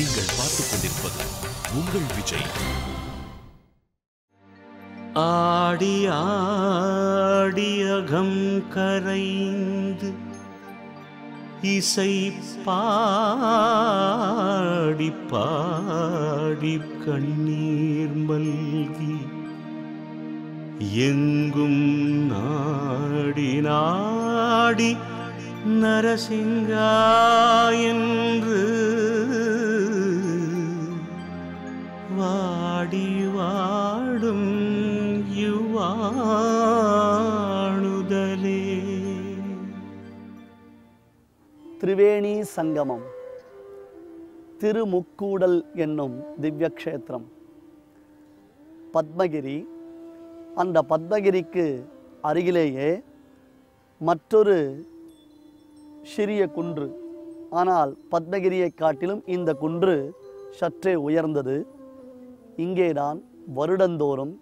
நீங்கள் பார்த்துக் கொண்டிருப்பது உங்கள் விஜய். ஆடி ஆடி அகம் கரைந்து இசை பாடி பாடி கண்ணீர் மல்கி எங்கும் நாடி நாடி நரசிங்கா என்று வாடி வாடும் யுவாணுதலே. திரிவேணி சங்கமம், திருமுக்கூடல் என்னும் திவ்யக்ஷேத்திரம், பத்மகிரி. அந்த பத்மகிரிக்கு அருகிலேயே மற்றொரு சிறிய குன்று, ஆனால் பத்மகிரியை காட்டிலும் இந்த குன்று சற்றே உயர்ந்தது. இங்கேதான் வருடந்தோறும்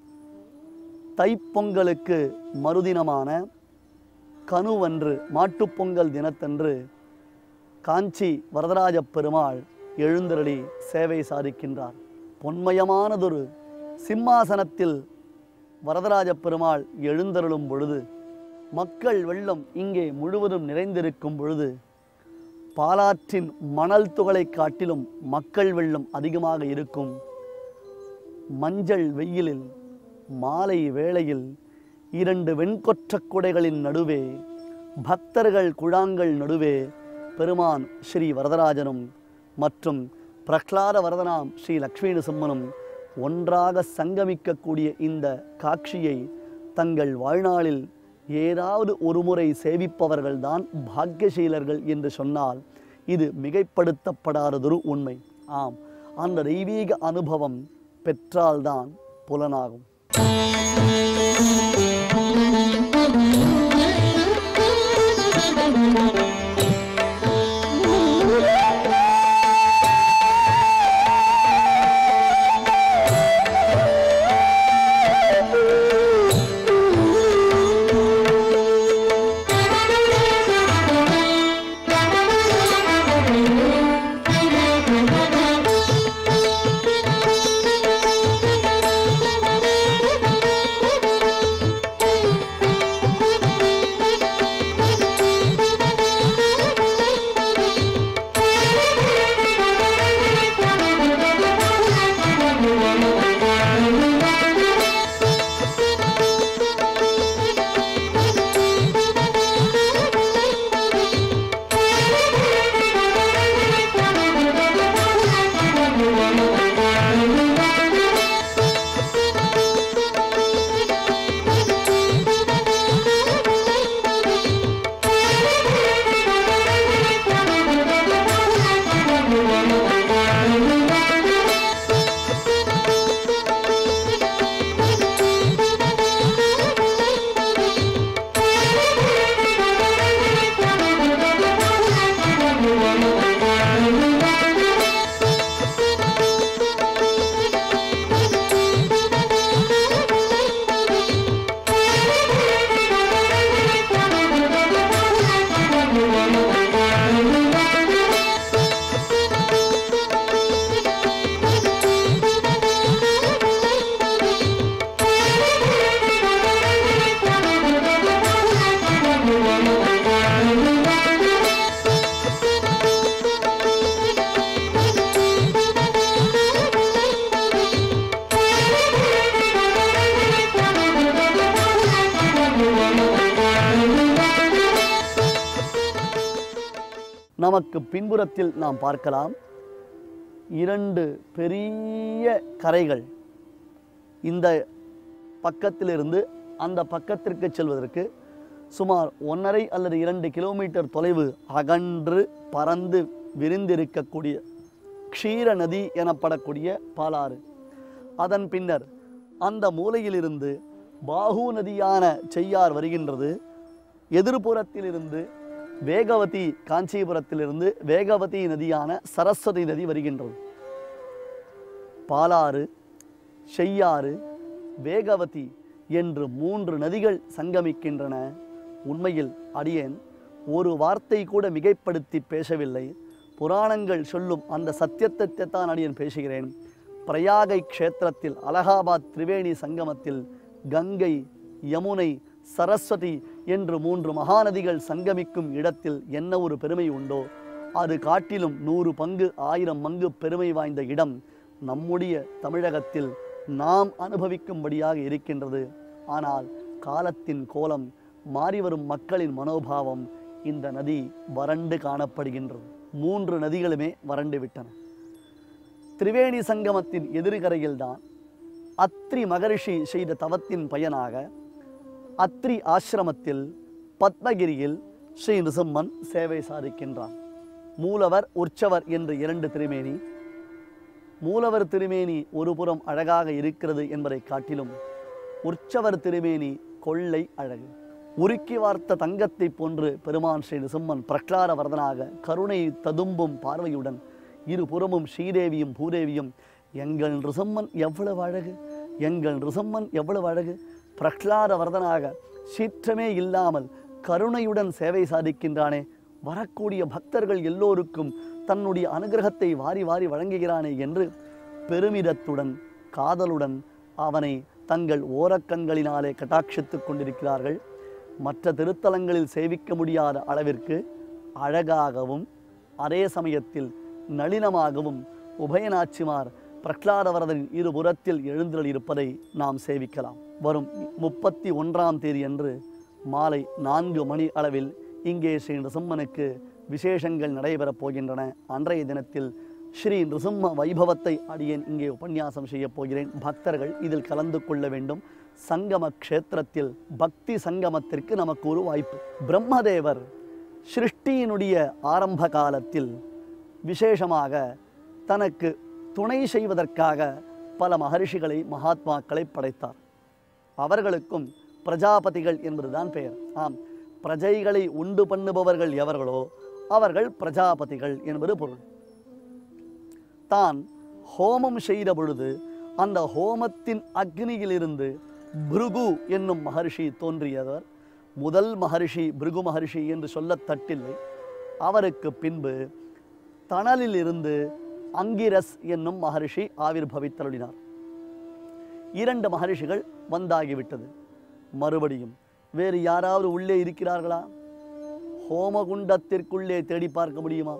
தைப்பொங்கலுக்கு மறுதினமான கனுவன்று மாட்டுப்பொங்கல் தினத்தன்று காஞ்சி வரதராஜ பெருமாள் எழுந்தருளி சேவை சாதிக்கின்றார். பொன்மயமானதொரு சிம்மாசனத்தில் வரதராஜ பெருமாள் எழுந்தருளும் பொழுது, மக்கள் வெள்ளம் இங்கே முழுவதும் நிறைந்திருக்கும் பொழுது, பாலாற்றின் மணல் துகளை காட்டிலும் மக்கள் வெள்ளம் அதிகமாக இருக்கும். மஞ்சள் வெயிலில் மாலை வேளையில் 2 வெண்கொற்ற குடைகளின் நடுவே, பக்தர்கள் குழாங்கள் நடுவே பெருமான் ஸ்ரீ வரதராஜனும் மற்றும் பிரகலாத வரதனாம் ஸ்ரீ லக்ஷ்மி நரசிம்மனும் ஒன்றாக சங்கமிக்கக்கூடிய இந்த காட்சியை தங்கள் வாழ்நாளில் ஏதாவது ஒரு முறை சேவிப்பவர்கள்தான் பாக்கியசீலர்கள் என்று சொன்னால் இது மிகைப்படுத்தப்படாததொரு உண்மை. ஆம், அந்த தெய்வீக அனுபவம் பெற்றால்தான் புலனாகும். நமக்கு பின்புறத்தில் நாம் பார்க்கலாம் 2 பெரிய கரைகள். இந்த பக்கத்திலிருந்து அந்த பக்கத்திற்கு செல்வதற்கு சுமார் 1.5 அல்லது 2 கிலோமீட்டர் தொலைவு அகன்று பறந்து விரிந்திருக்கக்கூடிய க்ஷீர நதி எனப்படக்கூடிய பாலாறு. அதன் பின்னர் அந்த மூலையிலிருந்து பாகு நதியான செய்யார் வருகின்றது. எதிர்புறத்திலிருந்து வேகவதி, காஞ்சிபுரத்திலிருந்து வேகவதி நதியான சரஸ்வதி நதி வருகின்றது. பாலாறு, செய்யாறு, வேகவதி என்று 3 நதிகள் சங்கமிக்கின்றன. உண்மையில் அடியேன் ஒரு வார்த்தை கூட மிகைப்படுத்தி பேசவில்லை. புராணங்கள் சொல்லும் அந்த சத்தியத்தை தான் அடியேன் பேசுகிறேன். பிரயாகை க்ஷேத்திரத்தில் அலகாபாத் திரிவேணி சங்கமத்தில் கங்கை, யமுனை, சரஸ்வதி என்று 3 மகாநதிகள் சங்கமிக்கும் இடத்தில் என்ன ஒரு பெருமை உண்டோ அது காட்டிலும் 100 பங்கு 1000 மங்கு பெருமை வாய்ந்த இடம் நம்முடைய தமிழகத்தில் நாம் அனுபவிக்கும்படியாக இருக்கின்றது. ஆனால் காலத்தின் கோலம், மாறிவரும் மக்களின் மனோபாவம், இந்த நதி வறண்டு காணப்படுகின்றது. 3 நதிகளுமே வறண்டு விட்டன. திரிவேணி சங்கமத்தின் எதிர்கரையில்தான் அத்ரி மகரிஷி செய்த தவத்தின் பயனாக அத்ரி ஆசிரமத்தில் பத்மகிரியில் ஸ்ரீ நிருசிம்மன் சேவை சாதிக்கின்றான். மூலவர், உற்சவர் என்று 2 திருமேனி. மூலவர் திருமேனி ஒரு புறம் அழகாக இருக்கிறது என்பதை காட்டிலும் உற்சவர் திருமேனி கொள்ளை அழகு. உருக்கி வார்த்த தங்கத்தை போன்று பெருமான் ஸ்ரீ நிருசிம்மன் பிரக்லார வரதனாக கருணை ததும்பும் பார்வையுடன் இருபுறமும் ஸ்ரீதேவியும் பூதேவியும், எங்கள் நிருசிம்மன் எவ்வளவு அழகு, எங்கள் நிருசிம்மன் எவ்வளவு அழகு, பிரக்லார வரதனாக சீற்றமே இல்லாமல் கருணையுடன் சேவை சாதிக்கின்றானே, வரக்கூடிய பக்தர்கள் எல்லோருக்கும் தன்னுடைய அனுகிரகத்தை வாரி வாரி வழங்குகிறானே என்று பெருமிதத்துடன் காதலுடன் அவனை தங்கள் ஓரக்கண்களினாலே கட்டாட்சித்துக் கொண்டிருக்கிறார்கள். மற்ற திருத்தலங்களில் சேவிக்க முடியாத அளவிற்கு அழகாகவும் அதே சமயத்தில் நளினமாகவும் உபயநாச்சிமார் பிரக்லாரவரதனின் இருபுறத்தில் எழுந்தருளியிருப்பதை நாம் சேவிக்கலாம். வரும் 31ஆம் தேதி அன்று மாலை 4 மணி அளவில் இங்கே ஸ்ரீ நிருசிம்மனுக்கு விசேஷங்கள் நடைபெறப் போகின்றன. அன்றைய தினத்தில் ஸ்ரீ நிருசிம்ம வைபவத்தை அடியேன் இங்கே உபன்யாசம் செய்ய போகிறேன். பக்தர்கள் இதில் கலந்து கொள்ள வேண்டும். சங்கம க்ஷேத்திரத்தில் பக்தி சங்கமத்திற்கு நமக்கு ஒரு வாய்ப்பு. பிரம்மதேவர் சிருஷ்டியினுடைய ஆரம்ப காலத்தில் விசேஷமாக தனக்கு துணை செய்வதற்காக பல மகரிஷிகளை, மகாத்மாக்களை படைத்தார். அவர்களுக்கும் பிரஜாபதிகள் என்பதுதான் பெயர். ஆம், பிரஜைகளை உண்டு பண்ணுபவர்கள் எவர்களோ அவர்கள் பிரஜாபதிகள் என்பது பொருள். தான் ஹோமம் செய்த பொழுது அந்த ஹோமத்தின் அக்னியிலிருந்து பிருகு என்னும் மகர்ஷி தோன்றியவர். முதல் மகர்ஷி பிருகு மகர்ஷி என்று சொல்லத்தட்டில்லை. அவருக்கு பின்பு தணலில் இருந்து அங்கிரஸ் என்னும் மகர்ஷி ஆவிர்பவித்தருளினார். 2 மகர்ஷிகள் வந்தாகிவிட்டது. மறுபடியும் வேறு யாராவது உள்ளே இருக்கிறார்களா? ஹோமகுண்டத்திற்குள்ளே தேடி பார்க்க முடியுமா?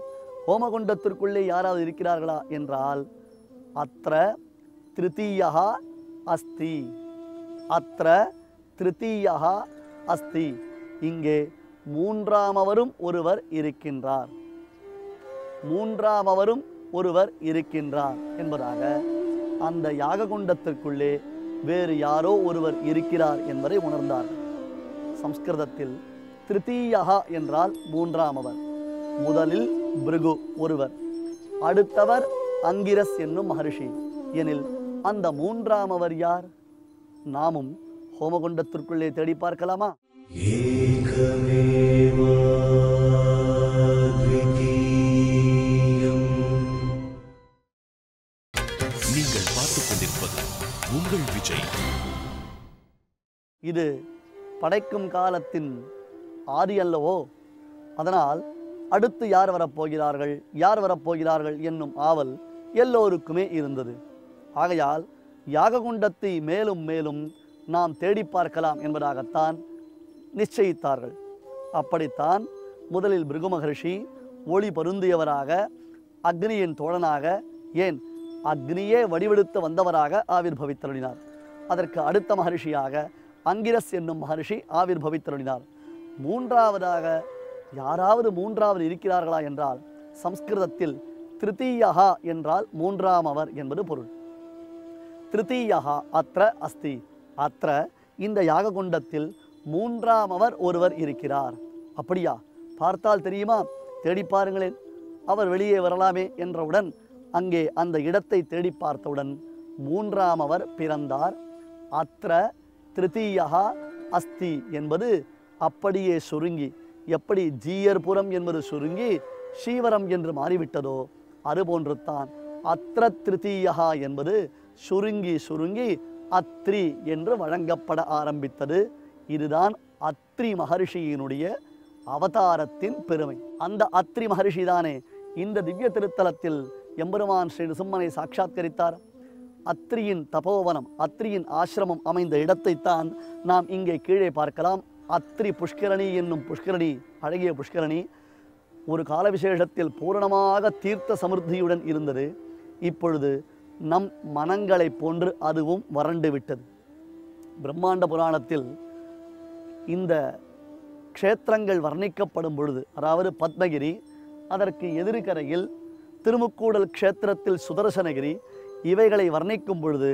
ஹோமகுண்டத்திற்குள்ளே யாராவது இருக்கிறார்களா என்றால் அத்ர திருத்தீயா அஸ்தி, அத்ர திருத்தீயா அஸ்தி, இங்கே 3ஆமவரும் ஒருவர் இருக்கின்றார், 3ஆமவரும் ஒருவர் இருக்கின்றார் என்பதாக அந்த யாககுண்டத்திற்குள்ளே வேறு யாரோ ஒருவர் இருக்கிறார் என்பதை உணர்ந்தார்கள். சம்ஸ்கிருதத்தில் திருத்தீயா என்றால் 3ஆமவர். முதலில் பிருகு ஒருவர், அடுத்தவர் அங்கிரஸ் என்னும் மகர்ஷி எனில் அந்த 3ஆமவர் யார்? நாமும் ஹோமகுண்டத்திற்குள்ளே தேடி பார்க்கலாமா? நீங்கள் பார்த்துக் கொண்டிருப்பது உங்கள் விஜய். இது படைக்கும் காலத்தின் ஆதி அல்லவோ? அதனால் அடுத்து யார் வரப்போகிறார்கள், யார் வரப்போகிறார்கள் என்னும் ஆவல் எல்லோருக்குமே இருந்தது. ஆகையால் யாககுண்டத்தை மேலும் மேலும் நாம் தேடி பார்க்கலாம் என்பதாகத்தான் நிச்சயித்தார்கள். அப்படித்தான் முதலில் பிருகு மகர்ஷி ஒளி பருந்தியவராக, அக்னியின் தோழனாக, ஏன் அக்னியே வடிவெடுத்து வந்தவராக ஆவிர்பவித்தருளினார். அதற்கு அடுத்த மகர்ஷியாக அங்கிரஸ் என்னும் மகர்ஷி ஆவிர்பவித்தருளினார். 3ஆவதாக யாராவது 3ஆவது இருக்கிறார்களா என்றால் சம்ஸ்கிருதத்தில் திருத்தீயா என்றால் 3ஆமவர் என்பது பொருள். திருத்தீயா அத்ர அஸ்தி, அத்ர இந்த யாககுண்டத்தில் 3ஆமவர் ஒருவர் இருக்கிறார். அப்படியா? பார்த்தால் தெரியுமா? தேடி பாருங்களேன், அவர் வெளியே வரலாமே என்றவுடன் அங்கே அந்த இடத்தை தேடி பார்த்தவுடன் 3ஆமவர் பிறந்தார். அத்ர திருத்தீயா அஸ்தி என்பது அப்படியே சுருங்கி, எப்படி ஜீயர்புரம் என்பது சுருங்கி ஸ்ரீவரம் என்று மாறிவிட்டதோ அதுபோன்று தான் அத்ர திருத்தீயா என்பது சுருங்கி சுருங்கி அத்ரி என்று வழங்கப்பட ஆரம்பித்தது. இதுதான் அத்ரி மகர்ஷியினுடைய அவதாரத்தின் பெருமை. அந்த அத்ரி மகர்ஷி தானே இந்த திவ்ய திருத்தலத்தில் எம்பெருமான் ஸ்ரீ நிருசிம்மனை சாட்சாத்கரித்தார். அத்ரியின் தபோவனம், அத்ரியின் ஆசிரமம் அமைந்த இடத்தைத்தான் நாம் இங்கே கீழே பார்க்கலாம். அத்ரி புஷ்கரணி என்னும் புஷ்கரணி, அழகிய புஷ்கரணி, ஒரு கால விசேஷத்தில் பூரணமாக தீர்த்த சமிருத்தியுடன் இருந்தது. இப்பொழுது நம் மனங்களைப் போன்று அதுவும் வறண்டு விட்டது. பிரம்மாண்ட புராணத்தில் இந்த க்ஷேத்திரங்கள் வர்ணிக்கப்படும் பொழுது, அதாவது பத்மகிரி, அதற்கு எதிர்கரையில் திருமுக்கூடல் க்ஷேத்திரத்தில் சுதர்சனகிரி, இவைகளை வர்ணிக்கும் பொழுது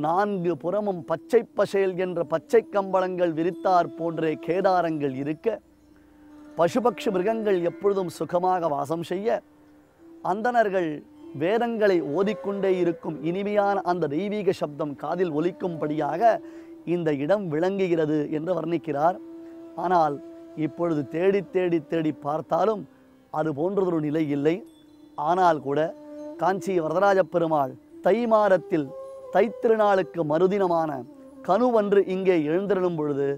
4 புறமும் பச்சை பசேல் என்ற பச்சை கம்பளங்கள் விரித்தார் போன்றே கேதாரங்கள் இருக்க, பசுபக்ஷி மிருகங்கள் எப்பொழுதும் சுகமாக வாசம் செய்ய, அந்தணர்கள் வேதங்களை ஓதிக்கொண்டே இருக்கும் இனிமையான அந்த தெய்வீக சப்தம் காதில் ஒலிக்கும்படியாக இந்த இடம் விளங்குகிறது என்று வர்ணிக்கிறார். ஆனால் இப்பொழுது தேடி தேடி தேடி பார்த்தாலும் அது போன்றதொரு நிலை இல்லை. ஆனால் கூட காஞ்சி வரதராஜ பெருமாள் தை மாதத்தில் தைத்திருநாளுக்கு மறுதினமான கனுவன்று இங்கே எழுந்திருளும் பொழுது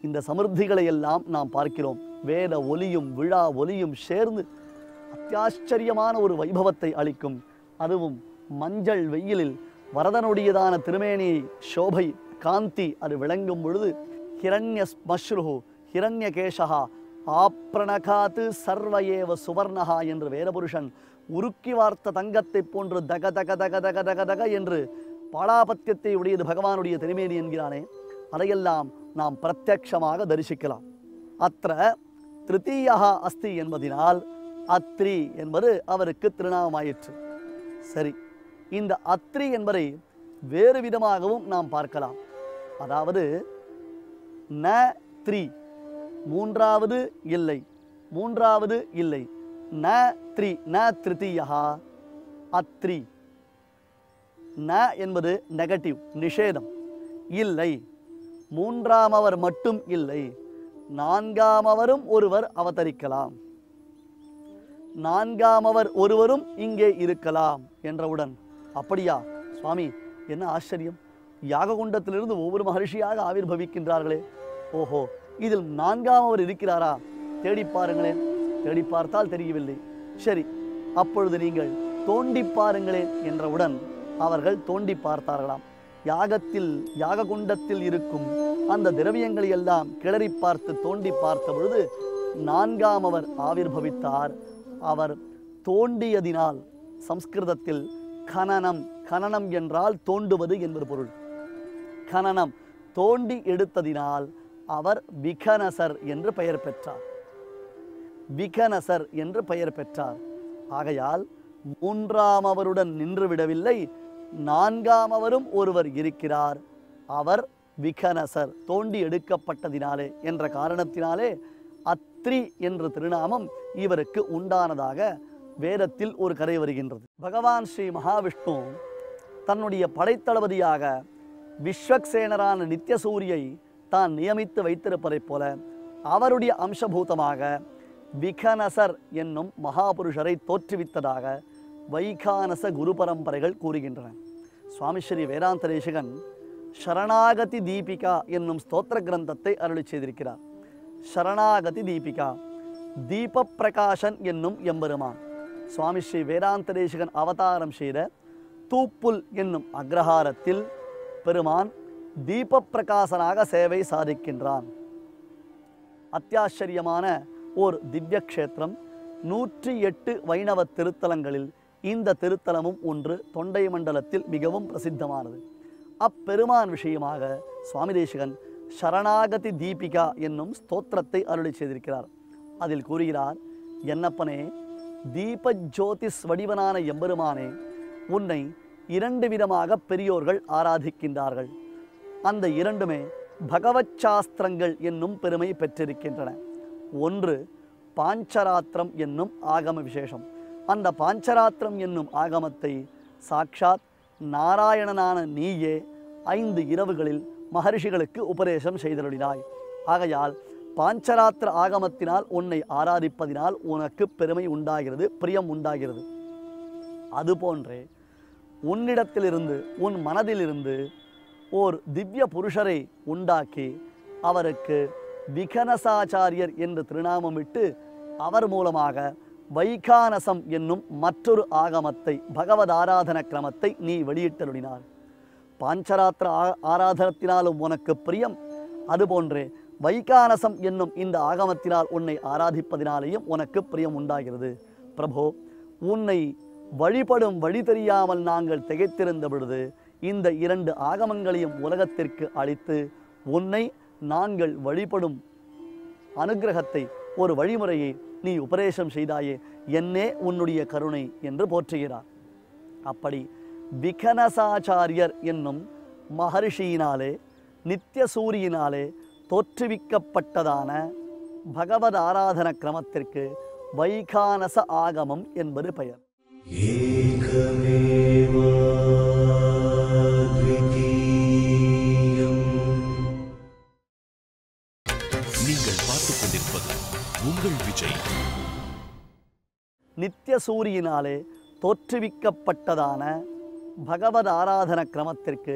இந்த சமிருத்திகளை எல்லாம் நாம் பார்க்கிறோம். வேத ஒலியும் விழா ஒலியும் சேர்ந்து அத்தியாச்சரியமான ஒரு வைபவத்தை அளிக்கும். அதுவும் மஞ்சள் வெயிலில் வரதனுடையதான திருமேனி சோபை காந்தி அது விளங்கும் பொழுது ஹிரண்ய ஸ்மஸ்ருஹு ஹிரண்ய கேசஹா ஆப்ரணகாத்து சர்வயேவ சுவர்ணஹா என்று வேதபுருஷன் உருக்கி வார்த்த தங்கத்தை போன்று தக தக தக தக தக தக என்று பாலாபத்தியத்தை உடையது பகவானுடைய திருமேனி என்கிறானே, அதையெல்லாம் நாம் பிரத்யக்ஷமாக தரிசிக்கலாம். அത്ര திருத்தீயா அஸ்தி என்பதினால் அத்ரி என்பது அவருக்கு திருநாமமாயிற்று. சரி, இந்த அத்ரி என்பதை வேறு விதமாகவும் நாம் பார்க்கலாம். அதாவது ந த்ரி, மூன்றாவது இல்லை, மூன்றாவது இல்லை, ந த்ரி, ந திருத்தீயா அத்ரி. ந என்பது நெகட்டிவ், நிஷேதம், இல்லை, மூன்றாமவர் மட்டும் இல்லை, நான்காமவரும் ஒருவர் அவதரிக்கலாம், நான்காமவர் ஒருவரும் இங்கே இருக்கலாம் என்றவுடன், அப்படியா சுவாமி, என்ன ஆச்சரியம், யாககுண்டத்திலிருந்து ஒவ்வொரு மகர்ஷியாக ஆவிர்பவிக்கின்றார்களே, ஓஹோ, இதில் நான்காமவர் இருக்கிறாரா, தேடி பாருங்களேன். தேடி பார்த்தால் தெரியவில்லை. சரி, அப்பொழுது நீங்கள் தோண்டி பாருங்களேன் என்றவுடன் அவர்கள் தோண்டி பார்த்தார்களாம். யாககுண்டத்தில் இருக்கும் அந்த திரவியங்களை எல்லாம் கிளறி பார்த்து தோண்டி பார்த்த பொழுது நான்காமவர் ஆவிர்பவித்தார். அவர் தோண்டியதினால், சம்ஸ்கிருதத்தில் கனனம், கனனம் என்றால் தோண்டுவது என்பது பொருள். கனனம், தோண்டி எடுத்ததினால் அவர் விகனசர் என்று பெயர் பெற்றார். விகனசர் என்று பெயர் பெற்றார். ஆகையால் மூன்றாமவருடன் நின்று விடவில்லை, நான்காமவரும் ஒருவர் இருக்கிறார். அவர் விகனசர், தோண்டி எடுக்கப்பட்டதினாலே என்ற காரணத்தினாலே அத்ரி என்ற திருநாமம் இவருக்கு உண்டானதாக வேதத்தில் ஒரு கதை வருகின்றது. பகவான் ஸ்ரீ மகாவிஷ்ணு தன்னுடைய படைத்தளபதியாக விஸ்வக்சேனரான நித்யசூரியை தான் நியமித்து வைத்திருப்பதைப் போல அவருடைய அம்சபூதமாக விகனசர் என்னும் மகாபுருஷரை தோற்றுவித்ததாக வைகானச குரு பரம்பரைகள் கூறுகின்றன. சுவாமி ஸ்ரீ வேதாந்த தேசிகன் சரணாகதி தீபிகா என்னும் ஸ்தோத்திர கிரந்தத்தை அருளி செய்திருக்கிறார். சரணாகதி தீபிகா, தீப பிரகாசன் என்னும் எம்பெருமான் சுவாமி ஸ்ரீ வேதாந்த தேசிகன் அவதாரம் செய்த தூப்புல் என்னும் அக்ரஹாரத்தில் பெருமான் தீப பிரகாசனாக சேவை சாதிக்கின்றான். அத்தியாச்சரியமான ஓர் திவ்ய க்ஷேத்திரம். 108 வைணவ திருத்தலங்களில் இந்த திருத்தலமும் ஒன்று. தொண்டை மண்டலத்தில் மிகவும் பிரசித்தமானது. அப்பெருமான் விஷயமாக சுவாமி தேசிகன் சரணாகதி தீபிகா என்னும் ஸ்தோத்திரத்தை அருளி செய்திருக்கிறார். அதில் கூறுகிறார், என்னப்பனே, தீப ஜோதிஸ் வடிவனான எம்பெருமானே, உன்னை 2 விதமாக பெரியோர்கள் ஆராதிக்கின்றார்கள். அந்த இரண்டுமே பகவத் சாஸ்திரங்கள் என்னும் பெருமை பெற்றிருக்கின்றன. ஒன்று பாஞ்சராத்திரம் என்னும் ஆகம விசேஷம். அந்த பாஞ்சராத்திரம் என்னும் ஆகமத்தை சாட்சாத் நாராயணனான நீயே 5 இரவுகளில் மகர்ஷிகளுக்கு உபதேசம் செய்தருளினாய். ஆகையால் பாஞ்சராத்திர ஆகமத்தினால் உன்னை ஆராதிப்பதினால் உனக்கு பெருமை உண்டாகிறது, பிரியம் உண்டாகிறது. அதுபோன்றே உன்னிடத்திலிருந்து, உன் மனதிலிருந்து ஓர் திவ்ய புருஷரை உண்டாக்கி அவருக்கு விகனசாச்சாரியர் என்று திருநாமமிட்டு அவர் மூலமாக வைகானசம் என்னும் மற்றொரு ஆகமத்தை, பகவத் ஆராதன கிரமத்தை நீ வெளியிட்டருளினார். பாஞ்சராத்திர ஆராதனத்தினாலும் உனக்கு பிரியம், அதுபோன்றே வைகானசம் என்னும் இந்த ஆகமத்தினால் உன்னை ஆராதிப்பதினாலேயும் உனக்கு பிரியம் உண்டாகிறது. பிரபோ, உன்னை வழிபடும் வழி தெரியாமல் நாங்கள் திகைத்திருந்த பொழுது இந்த 2 ஆகமங்களையும் உலகத்திற்கு அளித்து உன்னை நாங்கள் வழிபடும் அனுகிரகத்தை, ஒரு வழிமுறையை நீ உபதேசம் செய்தாயே, என்னே உன்னுடைய கருணை என்று போற்றுகிறார். அப்படி விகனசாச்சாரியர் என்னும் மகர்ஷியினாலே நித்திய சூரியினாலே தோற்றுவிக்கப்பட்டதான பகவத் ஆராதன கிரமத்திற்கு வைகானச ஆகமம் என்பது பெயர். நீங்கள் பார்த்துக் கொண்டிருப்பது உங்கள் விஜய். நித்திய சூரியினாலே தோற்றுவிக்கப்பட்டதான பகவத் ஆராதன கிரமத்திற்கு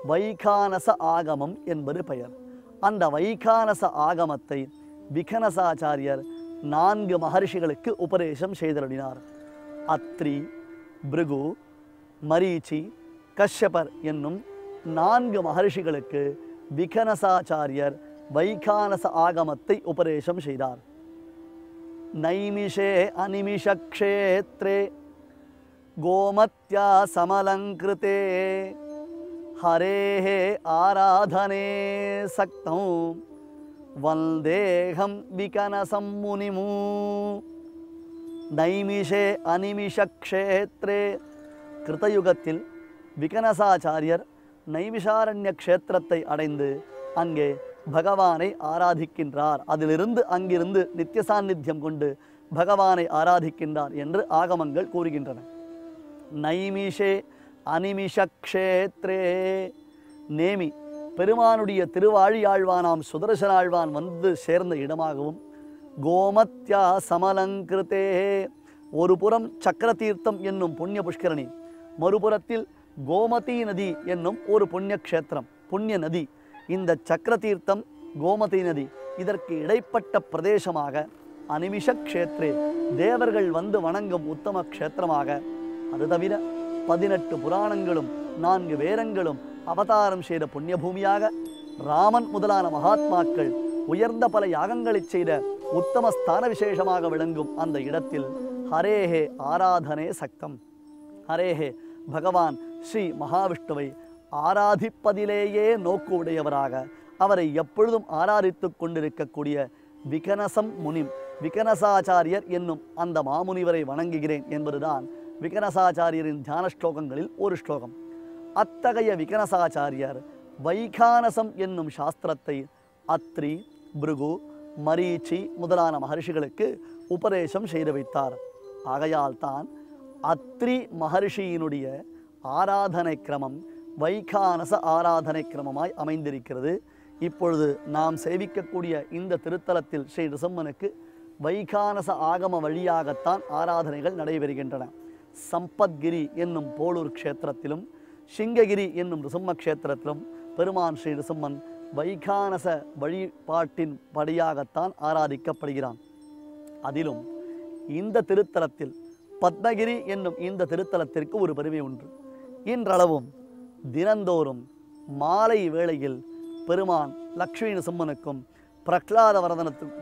வைகானச ஆகமம் என்பது பெயர். அந்த வைகானச ஆகமத்தை விகனசாச்சாரியர் 4 மகர்ஷிகளுக்கு உபதேசம் செய்தருளினார். அத்ரி, பிருகு, மரீச்சி, கஷ்யபர் என்னும் 4 மகர்ஷிகளுக்கு விகனசாச்சாரியர் வைகானச ஆகமத்தை உபதேசம் செய்தார். நைமிஷே அனிமிஷக்ஷேத்ரே கோமத்யா சமலங்கிருதே ஹரேஹே ஆராதனே சக்தம் வந்தேகம் விகனசம் முனிமூ. நைமிஷே அனிமிஷக்ஷேத்ரே, கிருதயுகத்தில் விகனசாச்சாரியர் நைமிஷாரண்ய க்ஷேத்திரத்தை அடைந்து அங்கே பகவானை ஆராதிக்கின்றார். அதிலிருந்து அங்கிருந்து நித்திய சாநித்தியம் கொண்டு பகவானை ஆராதிக்கின்றார் என்று ஆகமங்கள் கூறுகின்றன. நைமிஷே அனிமிஷக்ஷேத்ரே, நேமி பெருமானுடைய திருவாழியாழ்வானாம் சுதர்சனாழ்வான் வந்து சேர்ந்த இடமாகவும், கோமத்யா சமலங்கிருதே, ஒரு புறம் சக்கரதீர்த்தம் என்னும் புண்ணிய புஷ்கரணி, மறுபுறத்தில் கோமதி நதி என்னும் ஒரு புண்ணிய க்ஷேத்திரம், புண்ணிய நதி. இந்த சக்கரதீர்த்தம், கோமதி நதி, இதற்கு இடைப்பட்ட பிரதேசமாக அனிமிஷ க்ஷேத்ரே, தேவர்கள் வந்து வணங்கும் உத்தம க்ஷேத்திரமாக, அது தவிர 18 புராணங்களும் 4 வேதங்களும் அவதாரம் செய்த புண்ணிய பூமியாக, ராமன் முதலான மகாத்மாக்கள் உயர்ந்த பல யாகங்களை செய்த உத்தம ஸ்தான விசேஷமாக விளங்கும் அந்த இடத்தில் ஹரேஹே ஆராதனே சக்தம். ஹரேஹே, பகவான் ஸ்ரீ மகாவிஷ்ணுவை ஆராதிப்பதிலேயே நோக்கு உடையவராக, அவரை எப்பொழுதும் ஆராதித்து கொண்டிருக்கக்கூடிய விகனசம் முனிம், விகனசாச்சாரியர் என்னும் அந்த மாமுனிவரை வணங்குகிறேன் என்பதுதான் விகனசாச்சாரியரின் தியான ஸ்லோகங்களில் ஒரு ஸ்லோகம். அத்தகைய விகனசாச்சாரியர் வைகானசம் என்னும் சாஸ்திரத்தை அத்ரி, பிருகு, மரீச்சி முதலான மகர்ஷிகளுக்கு உபதேசம் செய்து வைத்தார். ஆகையால் தான் அத்ரி மகர்ஷியினுடைய ஆராதனை கிரமம் வைகானச ஆராதனை கிரமமாய் அமைந்திருக்கிறது. இப்பொழுது நாம் சேவிக்கக்கூடிய இந்த திருத்தலத்தில் ஸ்ரீ ரிசம்மனுக்கு வைகானச ஆகம வழியாகத்தான் ஆராதனைகள் நடைபெறுகின்றன. சம்பத்கிரி என்னும் போலூர் க்ஷேத்திரத்திலும் சிங்ககிரி என்னும் ரிசம்ம க்ஷேத்திரத்திலும் பெருமான் ஸ்ரீ ரிசம்மன் வைகானச வழிபாட்டின் படியாகத்தான் ஆராதிக்கப்படுகிறான். அதிலும் இந்த திருத்தலத்தில் பத்மகிரி என்னும் இந்த திருத்தலத்திற்கு ஒரு பெருமை உண்டு. இன்றளவும் தினந்தோறும் மாலை வேளையில் பெருமான் லக்ஷ்மி நரசிம்மனுக்கும் பிரகலாத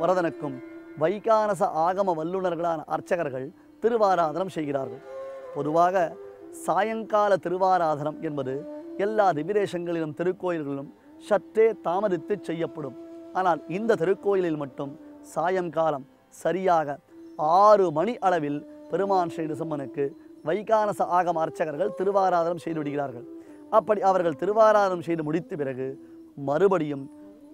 வரதனுக்கும் வைகானச ஆகம வல்லுநர்களான அர்ச்சகர்கள் திருவாராதனம் செய்கிறார்கள். பொதுவாக சாயங்கால திருவாராதனம் என்பது எல்லா திவ்யதேசங்களிலும் திருக்கோயில்களிலும் சற்றே தாமதித்து செய்யப்படும். ஆனால் இந்த திருக்கோயிலில் மட்டும் சாயங்காலம் சரியாக 6 மணி அளவில் பெருமான் ஸ்ரீ நரசிம்மனுக்கு வைகானச ஆகம அர்ச்சகர்கள் திருவாராதனம் செய்து விடுகிறார்கள். அப்படி அவர்கள் திருவாராதனம் செய்து முடித்த பிறகு மறுபடியும்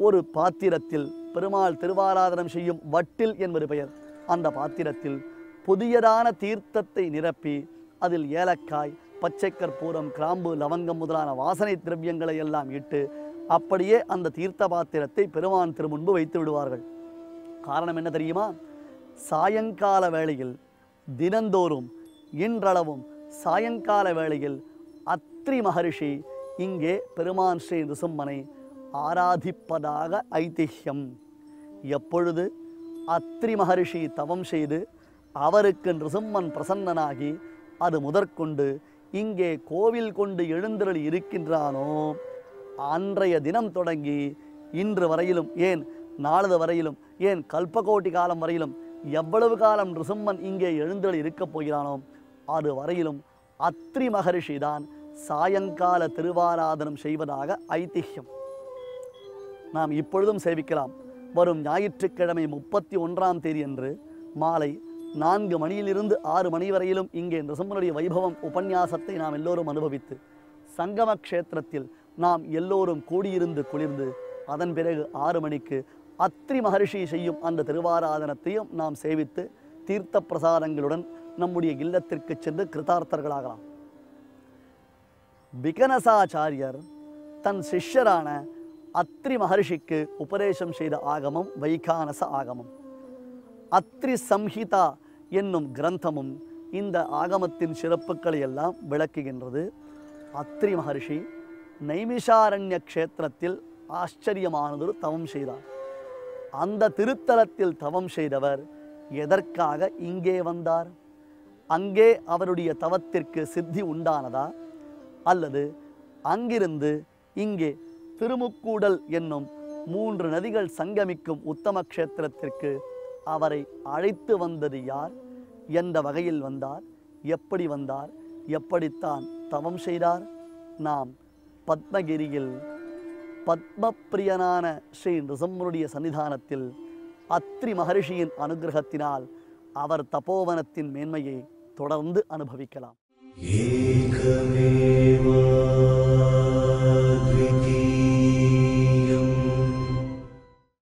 ஒரு பாத்திரத்தில், பெருமாள் திருவாராதனம் செய்யும் வட்டில் என்பது பெயர், அந்த பாத்திரத்தில் புதியதான தீர்த்தத்தை நிரப்பி அதில் ஏலக்காய், பச்சை கற்பூரம், கிராம்பு, லவங்கம் முதலான வாசனை திரவியங்களை எல்லாம் இட்டு அப்படியே அந்த தீர்த்த பாத்திரத்தை பெருமான் திருமுன்பு வைத்து விடுவார்கள். காரணம் என்ன தெரியுமா? சாயங்கால வேளையில் தினந்தோறும் இன்றளவும் சாயங்கால வேளையில் அத்ரி மகர்ஷி இங்கே பெருமான் ஸ்ரீ நரசிம்மனை ஆராதிப்பதாக ஐதிஹ்யம். எப்பொழுது அத்ரி மகர்ஷி தவம் செய்து அவருக்கு நிருசிம்மன் பிரசன்னனாகி அது முதற்கொண்டு இங்கே கோவில் கொண்டு எழுந்தருளி இருக்கின்றானோ அன்றைய தினம் தொடங்கி இன்று வரையிலும், ஏன் நாளது வரையிலும், ஏன் கல்பகோட்டி காலம் வரையிலும், எவ்வளவு காலம் நிருசிம்மன் இங்கே எழுந்தருளி இருக்கப் போகிறானோ அது வரையிலும் அத்ரி மகரிஷி தான் சாயங்கால திருவாராதனம் செய்வதாக ஐதிஹ்யம். நாம் இப்பொழுதும் சேவிக்கலாம். வரும் ஞாயிற்றுக்கிழமை 31ஆம் தேதி அன்று மாலை 4 மணியிலிருந்து 6 மணி வரையிலும் இங்கே நிருசிம்மனுடைய வைபவம் உபன்யாசத்தை நாம் எல்லோரும் அனுபவித்து சங்கம க்ஷேத்திரத்தில் நாம் எல்லோரும் கூடியிருந்து குளிர்ந்து அதன் பிறகு 6 மணிக்கு அத்ரி மகரிஷி செய்யும் அந்த திருவாராதனத்தையும் நாம் சேவித்து தீர்த்த பிரசாதங்களுடன் நம்முடைய இல்லத்திற்கு சென்று கிருதார்த்தர்களாகலாம். விகனசாச்சாரியர் தன் சிஷ்யரான அத்ரி மகர்ஷிக்கு உபதேசம் செய்த ஆகமம் வைகானச ஆகமம். அத்ரி சம்ஹிதா என்னும் கிரந்தமும் இந்த ஆகமத்தின் சிறப்புக்களை எல்லாம் விளக்குகின்றது. அத்ரி மகர்ஷி நைமிஷாரண்ய க்ஷேத்திரத்தில் ஆச்சரியமானதொரு தவம் செய்தார். அந்த திருத்தலத்தில் தவம் செய்தவர் எதற்காக இங்கே வந்தார்? அங்கே அவருடைய தவத்திற்கு சித்தி உண்டானதா, அல்லது அங்கிருந்து இங்கே திருமுக்கூடல் என்னும் 3 நதிகள் சங்கமிக்கும் உத்தம க்ஷேத்திரத்திற்கு அவரை அழைத்து வந்தது யார்? எந்த வகையில் வந்தார்? எப்படி வந்தார்? எப்படித்தான் தவம் செய்தார்? நாம் பத்மகிரியில் பத்மப்பிரியனான ஸ்ரீ நிருசிம்மனுடைய சன்னிதானத்தில் அத்ரி மகரிஷியின் அனுகிரகத்தினால் அவர் தபோவனத்தின் மேன்மையை தொடர்ந்து அனுபவிக்கலாம். ஏகமேவ